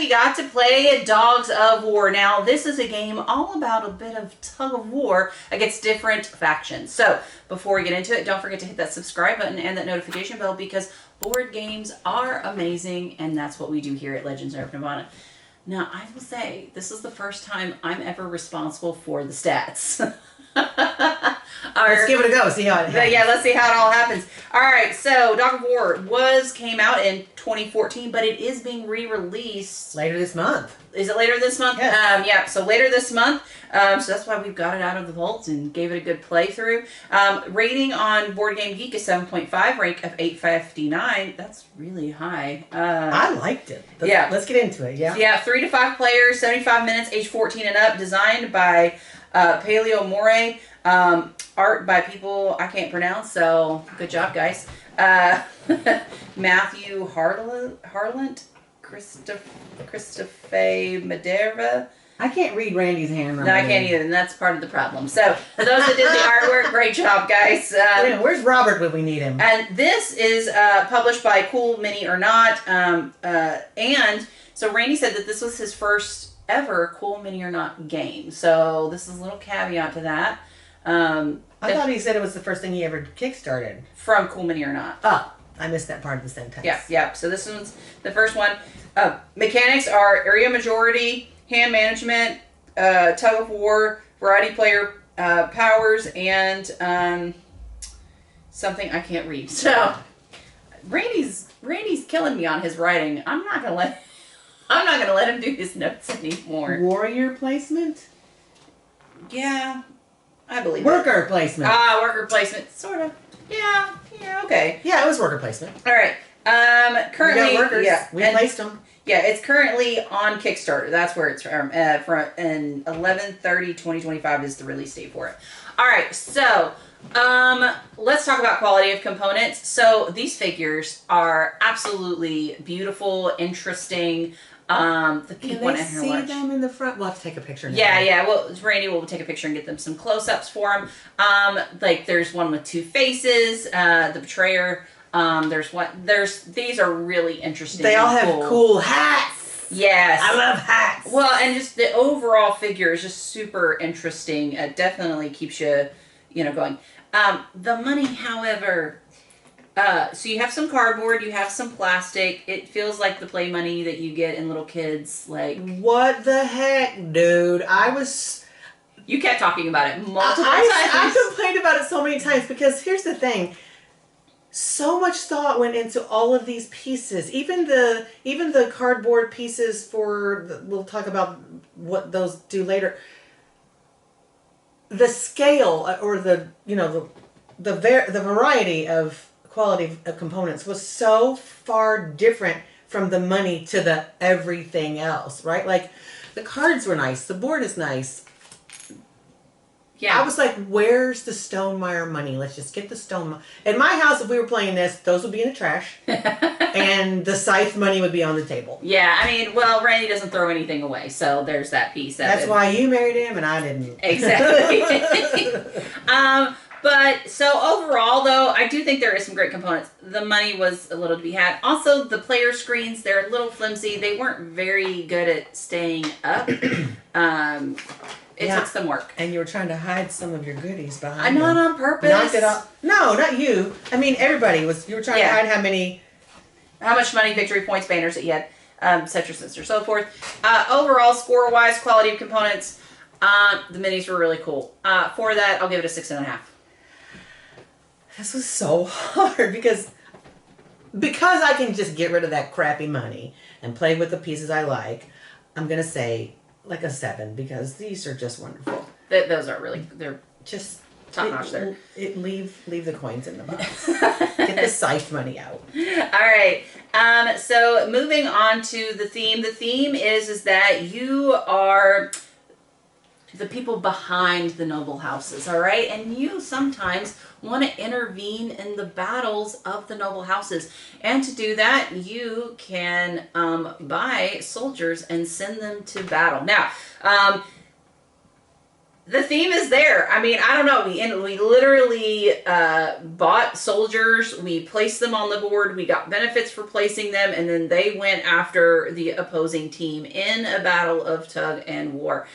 we got to play Dogs of War. Now, this is a game all about a bit of tug of war against different factions. So, before we get into it, don't forget to hit that subscribe button and that notification bell because board games are amazing, and that's what we do here at Legends of Nirvana. Now, I will say, this is the first time I'm ever responsible for the stats. Let's give it a go, see how it happens. Yeah, let's see how it all happens. All right, so Dog of War came out in 2014, but it is being re-released later this month. Is it later this month? Yeah. Yeah, so later this month. So that's why we've got it out of the vault and gave it a good playthrough. Rating on Board Game Geek is 7.5, rank of 859. That's really high. I liked it. Let's get into it, yeah? Yeah, 3 to 5 players, 75 minutes, age 14 and up, designed by Paleo More. Art by people I can't pronounce, so good job, guys. Matthew Harlant, Christophe Madeira. I can't read Randy's handwriting. No, I can't either, and that's part of the problem. So, for those that did the artwork, great job, guys. Where's Robert when we need him? And this is published by Cool Mini or Not. And so Randy said that this was his first ever Cool Mini or Not game. So, this is a little caveat to that. I thought he said it was the first thing he ever kickstarted. From Cool Mini or Not. Oh, I missed that part of the sentence. Yeah. So this one's the first one. Mechanics are area majority, hand management, tug of war, variety player powers, and something I can't read. So Randy's killing me on his writing. I'm not gonna let him do his notes anymore. Warrior placement? Yeah. I believe worker placement. Worker placement, sort of. Yeah, okay. Yeah, it was worker placement. All right. Currently, we got workers. Yeah, we placed them. Yeah, it's currently on Kickstarter. That's where it's from. And 11/30/2025 is the release date for it. All right, so let's talk about quality of components. So these figures are absolutely beautiful, interesting. Can they see them in the front? We'll have to take a picture now. Yeah. Well, Randy will take a picture and get them some close-ups for them. Like there's one with 2 faces. The Betrayer. These are really interesting. They all have cool hats. Yes. I love hats. Well, and just the overall figure is just super interesting. It definitely keeps you going. The money, however. So you have some cardboard, you have some plastic. It feels like the play money that you get in little kids. Like, what the heck, dude? You kept talking about it multiple times. I complained about it so many times because here's the thing. So much thought went into all of these pieces. Even the cardboard pieces we'll talk about what those do later. The scale or the variety of quality of components was so far different from the money to the everything else, right? Like the cards were nice, the board is nice. Yeah. I was like, where's the Stonemaier money? Let's just get the Stonemaier. In my house, if we were playing this, those would be in the trash. And the Scythe money would be on the table. Yeah, I mean, well, Randy doesn't throw anything away, so there's that piece of it. That's why you married him and I didn't. Exactly. But so overall, though, I do think there is some great components. The money was a little to be had. Also, the player screens, they're a little flimsy. They weren't very good at staying up. It took some work. And you were trying to hide some of your goodies behind Not on purpose. Knocked it off. No, not you. I mean, everybody was. You were trying to hide how much money, victory points, banners that you had, etc., so forth. Overall, score-wise, quality of components, the minis were really cool. For that, I'll give it a 6.5. This was so hard because I can just get rid of that crappy money and play with the pieces I like. I'm gonna say like a 7 because these are just wonderful. Those are really, they're just top notch there. Leave the coins in the box. Get the Scythe money out. All right. So moving on to the theme. The theme is that you are the people behind the noble houses, all right? And you sometimes want to intervene in the battles of the noble houses. And to do that, you can buy soldiers and send them to battle. Now, The theme is there. I mean, I don't know. We literally bought soldiers. We placed them on the board. We got benefits for placing them, and then they went after the opposing team in a battle of tug and war.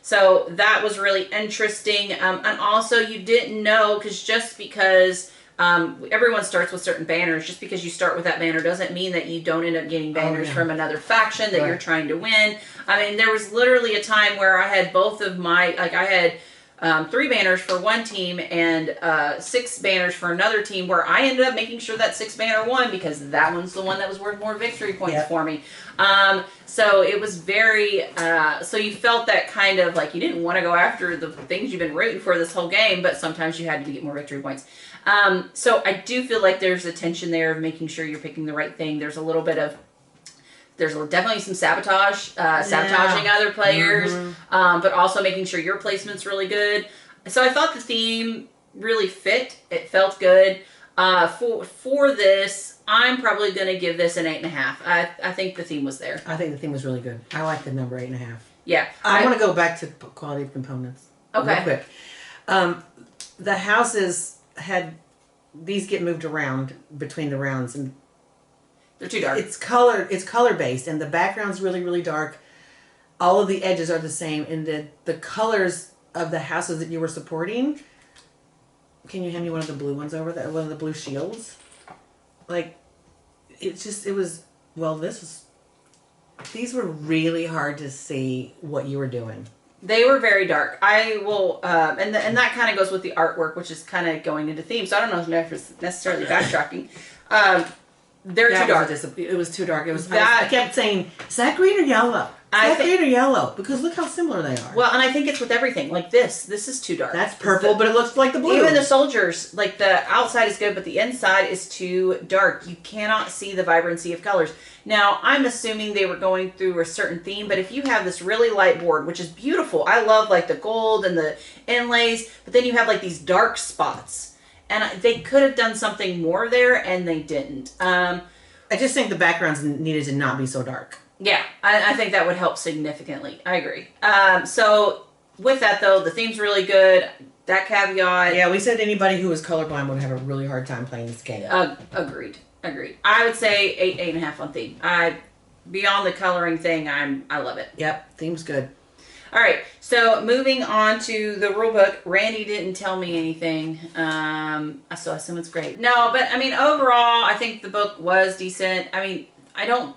So that was really interesting. And also, you didn't know because everyone starts with certain banners. Just because you start with that banner doesn't mean that you don't end up getting banners from another faction that you're trying to win. I mean, there was literally a time where I had both of my, I had 3 banners for one team and 6 banners for another team, where I ended up making sure that 6 banner won because that one's the one that was worth more victory points for me. So it was very, so you felt that kind of like you didn't want to go after the things you've been rooting for this whole game, but sometimes you had to get more victory points. So I do feel like there's a tension there of making sure you're picking the right thing. There's definitely some sabotaging other players, but also making sure your placement's really good. So I thought the theme really fit. It felt good. For this, I'm probably going to give this an 8.5. I think the theme was there. I think the theme was really good. I like the number 8.5. Yeah. I want to go back to quality of components. Okay. Real quick. The houses had, these get moved around between the rounds, and they're too dark. It's color based, and the background's really, really dark. All of the edges are the same, and the colors of the houses that you were supporting. Can you hand me one of the blue ones over there? One of the blue shields? Like, these were really hard to see what you were doing. They were very dark. I will, and that kind of goes with the artwork, which is kind of going into theme. So I don't know if it's necessarily backtracking. They're too dark. It was too dark. I kept saying, is that green or yellow? Is that green or yellow? Because look how similar they are. Well, and I think it's with everything. Like this is too dark. That's purple, but it looks like the blue. Even the soldiers, like the outside is good, but the inside is too dark. You cannot see the vibrancy of colors. Now, I'm assuming they were going through a certain theme, but if you have this really light board, which is beautiful, I love like the gold and the inlays, but then you have like these dark spots. And they could have done something more there, and they didn't. I just think the backgrounds needed to not be so dark. Yeah, I think that would help significantly. I agree. So with that, though, the theme's really good. That caveat. Yeah, we said anybody who was colorblind would have a really hard time playing this game. Agreed. I would say 8.5 on theme. Beyond the coloring thing, I love it. Yep, theme's good. All right, so moving on to the rule book. Randy didn't tell me anything, so I assume it's great. No, but I mean, overall, I think the book was decent. I mean,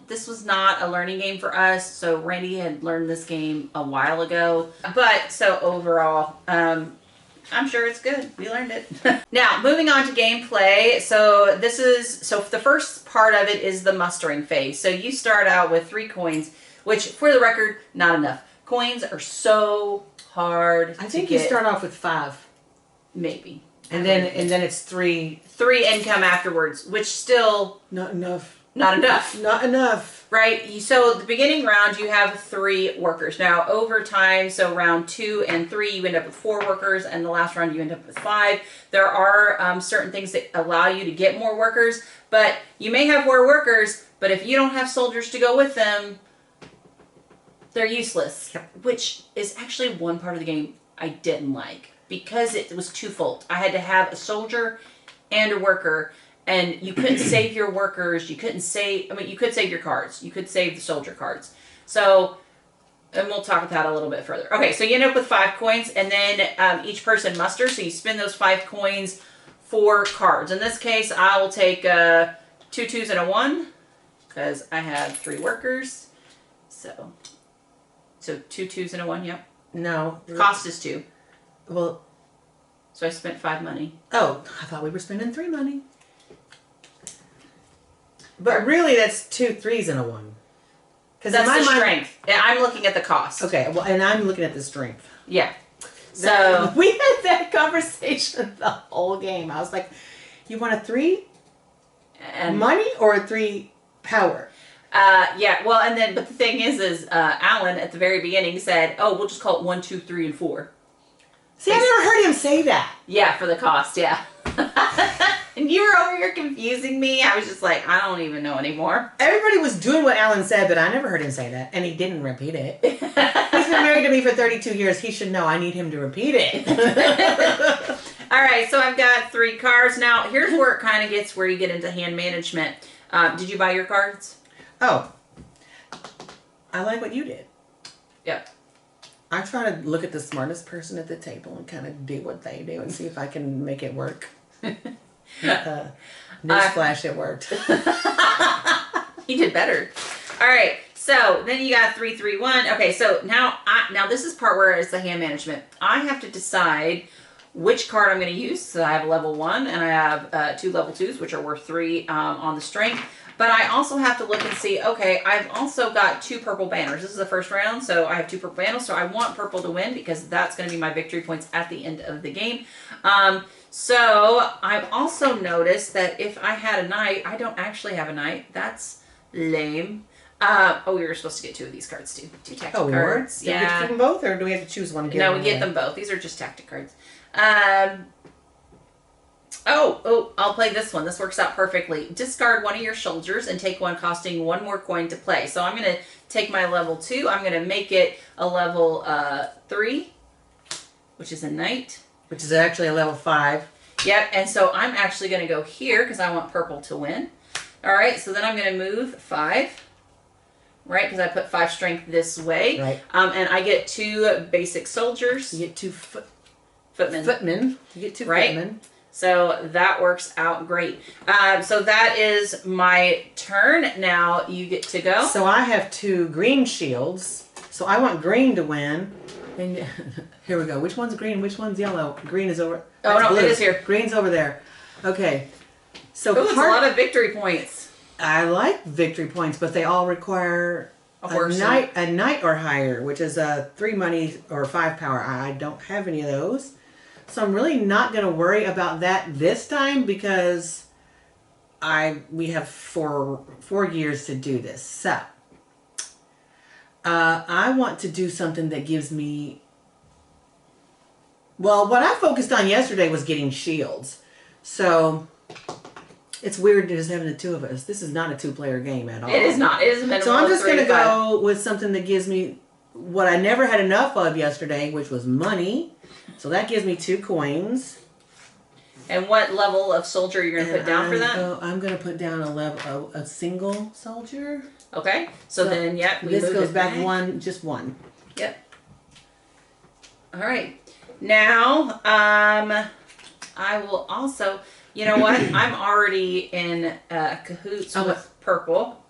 this was not a learning game for us, so Randy had learned this game a while ago. But, so overall, I'm sure it's good. We learned it. Now, moving on to gameplay. So the first part of it is the mustering phase. So you start out with 3 coins, which, for the record, not enough. Coins are so hard to get. I think you start off with 5. Maybe. And then it's 3. 3 income afterwards, which still... Not enough. Not enough. Not enough. Right? So the beginning round, you have 3 workers. Now, over time, so round 2 and 3, you end up with 4 workers, and the last round, you end up with 5. There are certain things that allow you to get more workers, but you may have more workers, but if you don't have soldiers to go with them, they're useless. Yep. Which is actually one part of the game I didn't like, because it was twofold. I had to have a soldier and a worker, and you couldn't save your workers. You couldn't save, you could save your cards. You could save the soldier cards. So, and we'll talk about that a little bit further. Okay, so you end up with 5 coins, and then each person musters. So you spend those 5 coins for cards. In this case, I will take 2 2s and a 1, because I have 3 workers. So 2 2s and a 1, yep. No. Cost is 2. Well. So I spent 5 money. Oh, I thought we were spending 3 money. But really, that's 2 3s and a 1. Because that's the strength. I'm looking at the cost. Okay, well, and I'm looking at the strength. Yeah. So we had that conversation the whole game. I was like, you want a 3 and money or a 3 power? Yeah. Well, and then, but the thing is Alan at the very beginning said, "Oh, we'll just call it 1, 2, 3, and 4." See, I never heard him say that. Yeah, for the cost. Yeah. And you were over here confusing me. I was just like, I don't even know anymore. Everybody was doing what Alan said, but I never heard him say that. And he didn't repeat it. He's been married to me for 32 years. He should know I need him to repeat it. All right, so I've got 3 cards. Now, here's where it kind of gets where you get into hand management. Did you buy your cards? Oh. I like what you did. Yep. I try to look at the smartest person at the table and kind of do what they do and see if I can make it work. Newsflash, it worked. You did better. All right, so then you got 3, 3, 1. Okay, so now this is part where it's the hand management. I have to decide which card I'm going to use. So I have a level 1 and I have 2 level 2s, which are worth 3 on the strength. But I also have to look and see, okay, I've also got 2 purple banners. This is the first round, so I have 2 purple banners. So I want purple to win because that's going to be my victory points at the end of the game. So I've also noticed that if I had a knight, I don't actually have a knight. That's lame. We were supposed to get 2 of these cards too. 2 tactic cards. Did we get to keep them both, or do we have to choose one? No, we get them both. These are just tactic cards. I'll play this one. This works out perfectly. Discard 1 of your soldiers and take 1 costing 1 more coin to play. So I'm going to take my level 2. I'm going to make it a level 3, which is a knight. Which is actually a level 5. Yep, and so I'm actually going to go here because I want purple to win. All right, so then I'm going to move 5, right, because I put 5 strength this way. Right. And I get 2 basic soldiers. You get 2 footmen. Footmen. You get 2 right? footmen. So that works out great. So that is my turn. Now you get to go. So I have 2 green shields. So I want green to win. And here we go. Which one's green? Which one's yellow? Green is over. Oh, no, blue. it is here. Green's over there. Okay. So Ooh, it's a lot of victory points. I like victory points, but they all require a knight or higher, which is a 3 money or 5 power. I don't have any of those. So I'm really not going to worry about that this time because we have 4 years to do this. So I want to do something that gives me... Well, what I focused on yesterday was getting shields. So it's weird just having the 2 of us. This is not a 2-player game at all. It is not. It is a minimum. So I'm just going to 3 to 5. go with something that gives me what I never had enough of yesterday, which was money. So that gives me 2 coins. And what level of soldier you're going to put down for that? I'm going to put down a single soldier. Okay. So then, yep. This goes back 1, just 1. Yep. All right. Now, I will also, you know what? I'm already in cahoots with purple.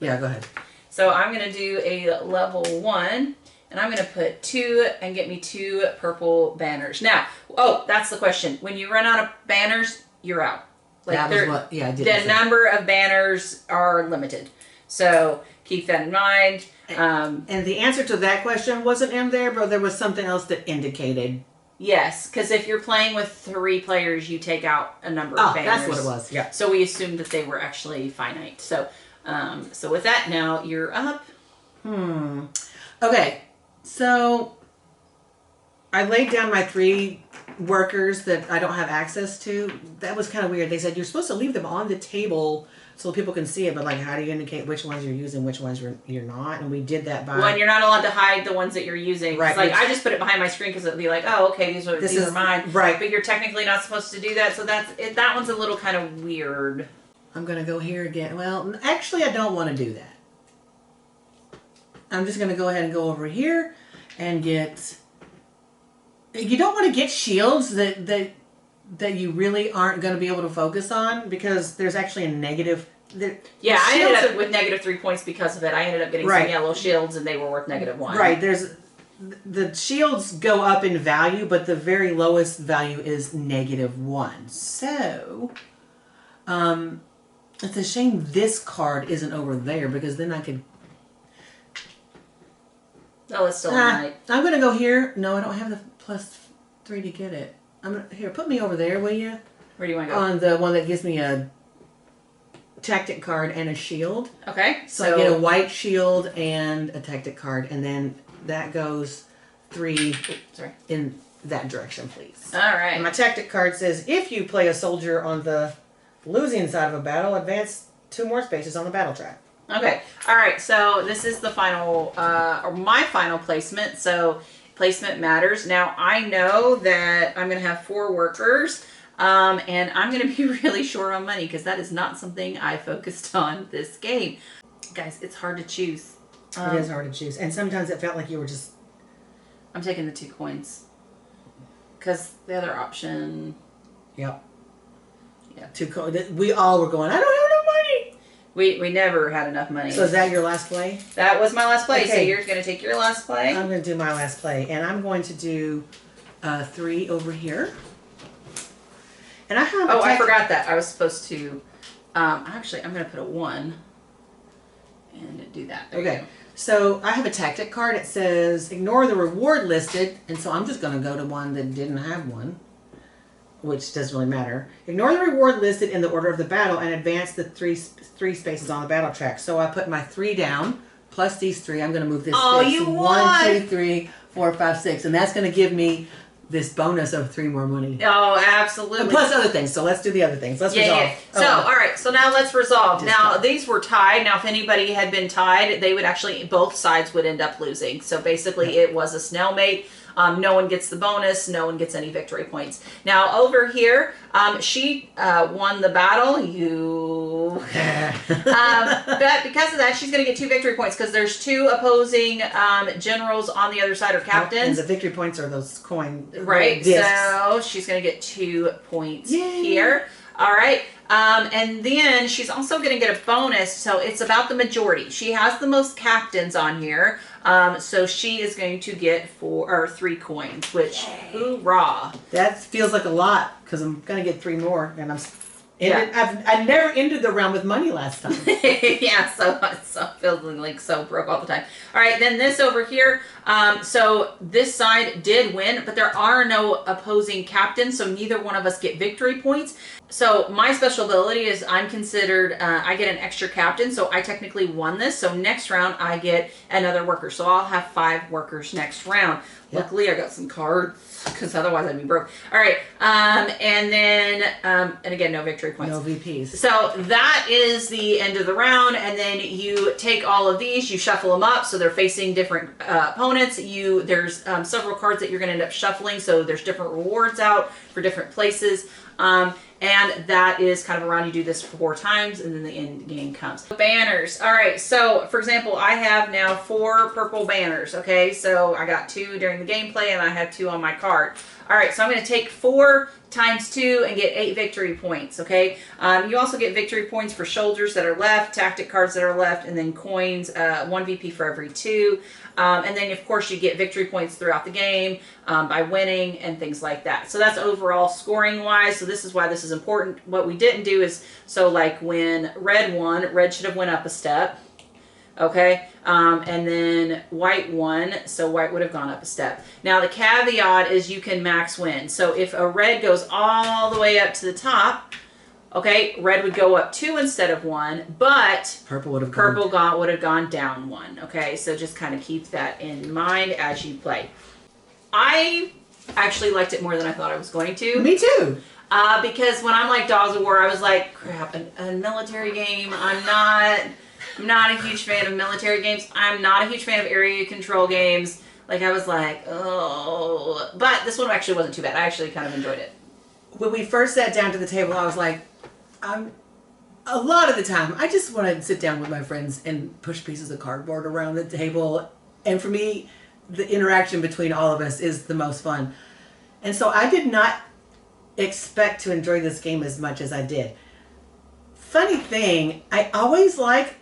Yeah, go ahead. So I'm going to do a level 1. And I'm going to put 2 and get me 2 purple banners. Now, that's the question. When you run out of banners, you're out. Like that was what, yeah, I did. The number of banners are limited. So keep that in mind. And the answer to that question wasn't in there, but there was something else that indicated. Yes, because if you're playing with 3 players, you take out a number of banners. That's what it was. Yeah. So we assumed that they were actually finite. So, so with that, now you're up. Okay. So I laid down my 3 workers that I don't have access to. That was kind of weird. They said you're supposed to leave them on the table so people can see it, but like, how do you indicate which ones you're using, which ones you're not? And we did that by... Well, and you're not allowed to hide the ones that you're using. Right. Like, I just put it behind my screen because it'll be like, oh, okay, these are mine. Right. But you're technically not supposed to do that, so that one's a little kind of weird. I'm going to go here again. Well, actually, I don't want to do that. I'm just going to go ahead and go over here and get... You don't want to get shields that you really aren't going to be able to focus on because there's actually a negative... Yeah, I ended up with negative 3 points because of it. I ended up getting some yellow shields and they were worth -1. Right, the shields go up in value, but the very lowest value is -1. So, it's a shame this card isn't over there because then I could... Oh, it's still a night. I'm going to go here. No, I don't have the +3 to get it. Here, put me over there, will you? Where do you want to go? On the one that gives me a tactic card and a shield. Okay. So I get a white shield and a tactic card, and then that goes 3 in that direction, please. All right. And my tactic card says, if you play a soldier on the losing side of a battle, advance 2 more spaces on the battle track. Okay. All right. So this is the final, or my final placement. So placement matters. Now I know that I'm going to have 4 workers, and I'm going to be really short on money because that is not something I focused on this game. Guys, it's hard to choose. It is hard to choose, and sometimes it felt like you were just. I'm taking the 2 coins because the other option. Yep. Yeah. We all were going, I don't have enough money. We never had enough money. So is that your last play? That was my last play. Okay. So you're going to take your last play. I'm going to do my last play, and I'm going to do 3 over here. And I have. Oh, I forgot that. I was supposed to. Actually, I'm going to put a 1 and do that. There Okay. So I have a tactic card. It says ignore the reward listed, and so I'm just going to go to one that didn't have one, which doesn't really matter. Ignore the reward listed in the order of the battle and advance the three spaces on the battle track. So I put my 3 down plus these 3. I'm going to move this. Oh, this. you 1, 2, 3, 4, 5, 6, and that's going to give me this bonus of 3 more money. Oh, absolutely. And plus other things. So let's do the other things. Let's resolve. Yeah. So, all right. So now let's resolve. Now, these were tied. Now, if anybody had been tied, they would actually, both sides would end up losing. So basically, it was a stalemate. No one gets the bonus. No one gets any victory points. Now, over here, she won the battle. But because of that, she's going to get 2 victory points because there's 2 opposing generals on the other side, or captains. And the victory points are those coin Right. discs. So she's going to get 2 points Yay. here. All right. And then she's also going to get a bonus. So it's about the majority. She has the most captains on here. So she is going to get 3 coins, which, hoorah. That feels like a lot because I'm going to get 3 more. And Yeah. I never ended the round with money last time. Yeah, so feeling like so broke all the time. All right, then this over here. So this side did win, but there are no opposing captains, so neither one of us get victory points. So my special ability is I'm considered, I get an extra captain, so I technically won this. So next round I get another worker. So I'll have 5 workers next round. Yep. Luckily I got some cards because otherwise I'd be broke. All right, and then, and again, no victory points. No VPs. So that is the end of the round, and then you take all of these, you shuffle them up, so they're facing different opponents. There's several cards that you're going to end up shuffling, so there's different rewards out for different places. And that is kind of a round. You do this 4 times, and then the end game comes. Banners. All right, so for example, I have now 4 purple banners, okay? So I got 2 during the gameplay, and I have 2 on my card. All right, so I'm going to take 4 times 2 and get 8 victory points, okay? You also get victory points for soldiers that are left, tactic cards that are left, and then coins, 1 VP for every 2. And then, of course, you get victory points throughout the game by winning and things like that. So that's overall scoring-wise. So this is why this is important. What we didn't do is, so like when red won, red should have went up a step. Okay, and then white won, so white would have gone up a step. Now the caveat is you can max win. So if a red goes all the way up to the top, okay, red would go up 2 instead of 1, but purple would have gone down 1. Okay, so just kind of keep that in mind as you play. I actually liked it more than I thought I was going to. Me too. Because when I'm like Dogs of War, I was like, crap, a military game. I'm not a huge fan of military games. I'm not a huge fan of area control games. Like, I was like, oh. But this one actually wasn't too bad. I actually kind of enjoyed it. When we first sat down to the table, I was like, a lot of the time, I just want to sit down with my friends and push pieces of cardboard around the table. And for me, the interaction between all of us is the most fun. And so I did not expect to enjoy this game as much as I did. Funny thing, I always like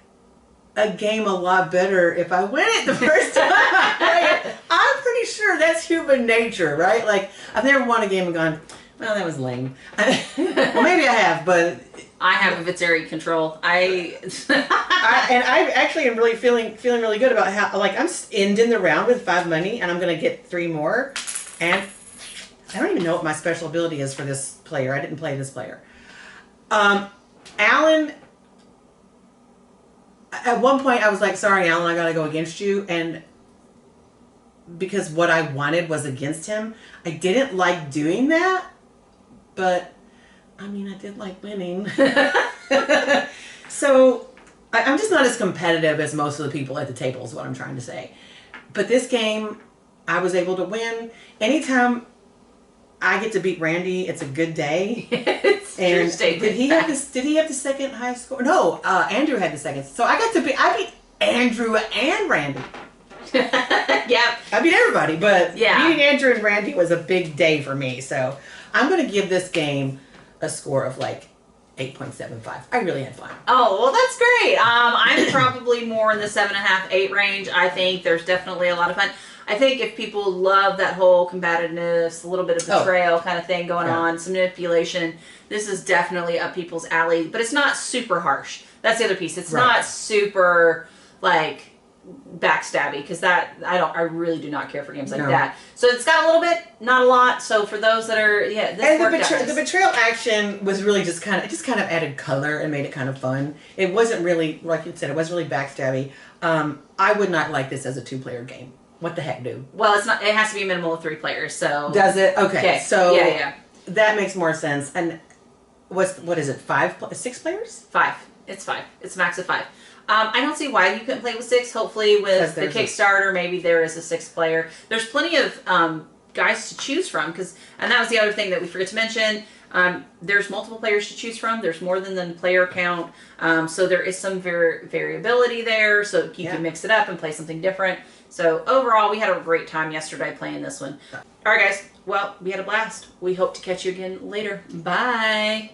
a game a lot better if I win it the first time I play it. I'm pretty sure that's human nature, right? Like, I've never won a game and gone, well, that was lame. Well, maybe I have, but I have if it's area control. I actually am really feeling really good about how, like, I'm ending the round with 5 money and I'm gonna get 3 more. And I don't even know what my special ability is for this player. I didn't play this player. Alan, at one point I was like, sorry, Alan, I gotta go against you. And because what I wanted was against him, I didn't like doing that. But I mean, I did like winning. So I'm just not as competitive as most of the people at the table is what I'm trying to say. But this game, I was able to win. Anytime I get to beat Randy, it's a good day. It's And true statement. did he have the second highest score? No, Andrew had the second. So I beat Andrew and Randy. Yep. I beat everybody, but Yeah. beating Andrew and Randy was a big day for me. So I'm going to give this game a score of like 8.75. I really had fun. Oh, well, that's great. I'm probably more in the 7.5, 8 range. I think there's definitely a lot of fun. I think if people love that whole combativeness, a little bit of betrayal kind of thing going on, some manipulation, this is definitely up people's alley. But it's not super harsh. That's the other piece. It's not super like backstabby, because I really do not care for games like that. So it's got a little bit, not a lot. So for those that are this and worked out. the betrayal action was really just kind of added color and made it kind of fun. It wasn't really, like you said, it wasn't really backstabby. I would not like this as a 2-player game. What the heck, dude? Well, it's not. It has to be a minimum of 3 players. So does it? Okay. So yeah, that makes more sense. And what is it? 6 players? 5. It's 5. It's a max of 5. I don't see why you couldn't play with 6. Hopefully, with the Kickstarter, maybe there is a 6th player. There's plenty of guys to choose from, and that was the other thing that we forgot to mention. There's multiple players to choose from. There's more than the player count, so there is some variability there. So you can mix it up and play something different. So overall, we had a great time yesterday playing this one. All right, guys. Well, we had a blast. We hope to catch you again later. Bye.